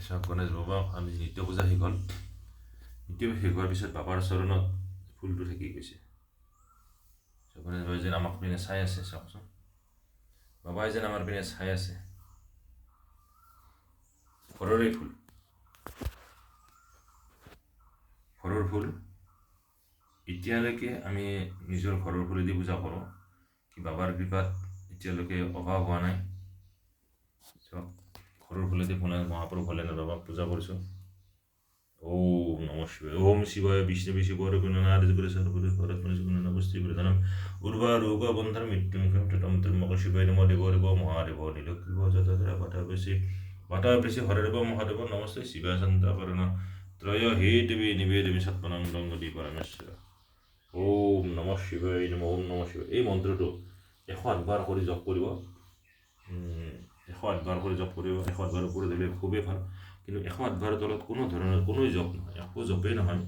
চাওক গণেশ বাবাক আমি নিত্য পূজা শেষ হ'ল। নিত্য শেষ হোৱাৰ পিছত বাবাৰ চৰণত ফুলটো থাকি গৈছে। গণেশ বাবাই যেন আমাক পিনে চাই আছে, চাওকচোন বাবাই যেন আমাৰ পিনে চাই আছে। ঘৰৰে ফুল, ঘৰৰ ফুল। এতিয়ালৈকে আমি নিজৰ ঘৰৰ ফুলেদি পূজা কৰোঁ, কি বাবাৰ কৃপাত এতিয়ালৈকে অভাৱ হোৱা নাই। ঘৰৰ ফুলেদি মহাপুৰুষ ভোলেনাথ বাবাক পূজা কৰিছোঁ। ওম নমঃ শিৱায়। ওম শিৱায় বিষ্ণু শিৱৰ গুণনাদ কৰে সৰ্বদে ভৰত মনুষ্য নমস্তি প্ৰধানম উৰ্বা ৰোগ বন্ধন মৃত্যু মুখম তম তন্মক শিৱায় নম দেব দেব মহাদেৱ নীলকৃপ যতৰা বাটা বেশি হৰে দেব মহাদেৱ নমস্তে শিৱায় সন্তাপৰণ ত্ৰয় হে দেবী নিবে দেবী সৎপনম গঙ্গদী পৰমেশ্বৰ। ওম নমঃ শিৱায় নম। ওম নমঃ শিৱায় এই মন্ত্ৰটো 108 বাৰ কৰি জপ কৰিব। 108 বাৰ কৰি জপ কৰিব। 108 বাৰ কৰি দিলে খুবেই ভাল, কিন্তু 108 বাৰৰ তলত কোনো ধৰণৰ কোনো জপ নহয়, একো জপেই নহয়।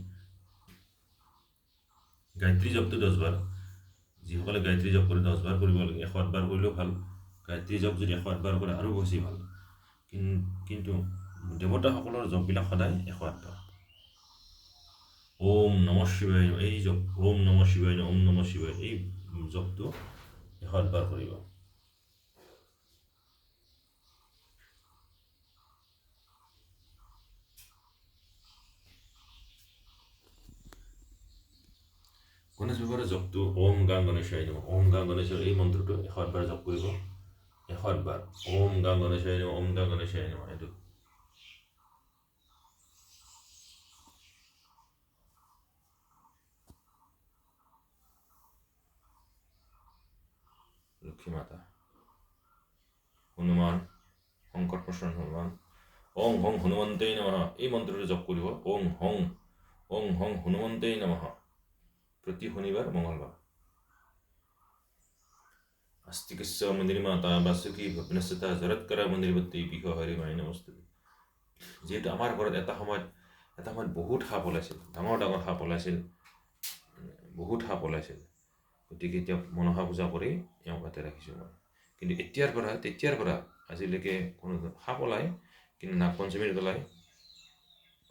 গায়ত্ৰী জপটো 10 বাৰ, যিসকলে গায়ত্ৰী জপ কৰে 10 বাৰ কৰিব লাগে। 108 বাৰ কৰিলেও ভাল। গায়ত্ৰী জপ যদি 108 বাৰ কৰে আৰু বেছি ভাল, কিন্তু দেৱতাসকলৰ জপবিলাক সদায় 108 বাৰ। ওম নমঃ শিৱায় এই জপ, ওম নমঃ শিৱায় ওম নমঃ শিৱায় এই জপটো 108 বাৰ কৰিব। গণেশ বাবাৰ জপটো ওম গাং গণেশায় নমঃ। ওম গাং গণেশৰ এই মন্ত্ৰটো 108 বাৰ জপ কৰিব। 108 বাৰ ওম গাং গণেশায় নমঃ, ওম গাং গণেশায় নমঃ। এইটো লক্ষ্মী মাতা, হনুমান, শংকৰ প্ৰসন্ন হনুমান। ওং হং হনুমন্তেই নমঃ এই মন্ত্ৰটো জপ কৰিব। ওং হং হনুমন্তেই নমঃ প্ৰতি শনিবাৰ মঙ্গলবাৰ। আস্তিকস্য মন্দিৰ মাতা বাসুকী ভগ্নস্যতা জৰৎকাৰা মন্দিৰৱতী বিহ হৰি মাই নমস্তে। যিহেতু আমাৰ ঘৰত এটা সময়ত বহুত সাপ ওলাইছিল, ডাঙৰ ডাঙৰ সাপ ওলাইছিল, বহুত সাপ ওলাইছিল। গতিকে এতিয়া মনসা পূজা কৰি এওঁক তাতে ৰাখিছোঁ মই। কিন্তু তেতিয়াৰ পৰা আজিলৈকে কোনো সাপ ওলায়, কিন্তু নাগ পঞ্চমীত ওলায়,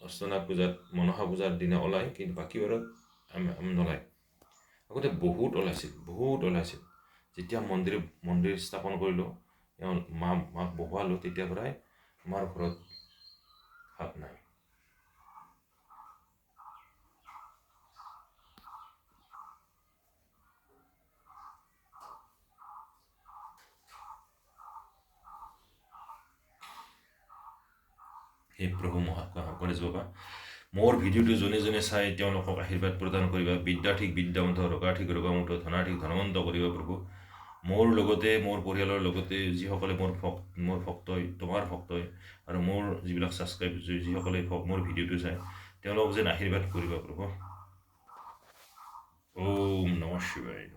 অষ্টনাগ পূজাত, মনসা পূজাৰ দিনা ওলায়, কিন্তু বাকী বাৰত নোলায়। আগতে বহুত ওলাইছিল। যেতিয়া মন্দিৰ স্থাপন কৰিলোঁ, মাক বহোৱালোঁ, তেতিয়াৰ পৰাই আমাৰ ঘৰত সাপ নাই। হে প্ৰভু গণেশ বাবা, মোৰ ভিডিঅ'টো যোনে যোনে চাই তেওঁলোকক আশীৰ্বাদ প্ৰদান কৰিবা। বিদ্যাৰ্থীক বিদ্যাৱন্ত, ৰোগাৰ্থীক ৰোগমুক্ত, ধনাৰ্থীক ধনৱন্ত কৰিবা প্ৰভু। মোৰ লগতে মোৰ পৰিয়ালৰ লগতে যিসকলে মোৰ ভক্তই, তোমাৰ ভক্তই আৰু মোৰ যিবিলাক ছাবস্ক্ৰাইব যিসকলে মোৰ ভিডিঅ'টো চাই তেওঁলোকক যেন আশীৰ্বাদ কৰিবা প্ৰভু। ওম নমঃ শিৱায়।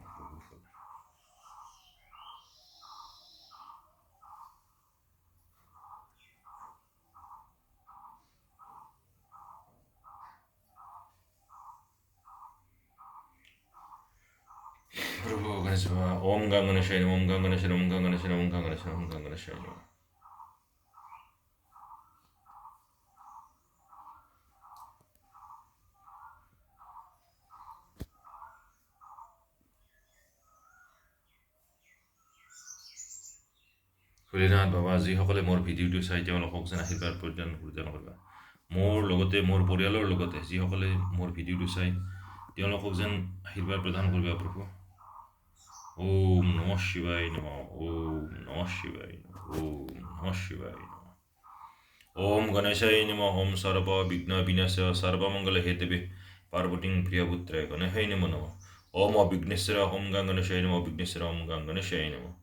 প্ৰভু গণেশ বাবা, ওম গাং গণেশায় নমঃ, ওম গাং গণেশায় নমঃ, ওম গাং গণেশায় নমঃ, ওম গাং গণেশায় নমঃ, ওম গাং গণেশায় নমঃ। ভোলেনাথ বাবা, যিসকলে মোৰ ভিডিঅ'টো চাই তেওঁলোকক যেন আশীৰ্বাদ প্ৰদান কৰিবা। মোৰ লগতে মোৰ পৰিয়ালৰ লগতে যিসকলে মোৰ ভিডিঅ'টো চাই তেওঁলোকক যেন আশীৰ্বাদ প্ৰদান কৰিবা প্ৰভু। ওম নমঃ শিৱায় নমঃ, ওম নমঃ শিৱায় নমঃ, ওম নমঃ শিৱায় নমঃ। ওম গণেশায় নমঃ, ওম সর্ব বিঘ্ন বিনাশ সর্বমঙ্গল হেতবে পার্বতীং প্রিয়পুত্রায় গণেশায় নমঃ নমঃ। ওম অবিঘ্নেশ্বর, ওম গাং গণেশায় নমঃ, অবিঘ্নেশ্বর, ওম গাং গণেশায় নমঃ।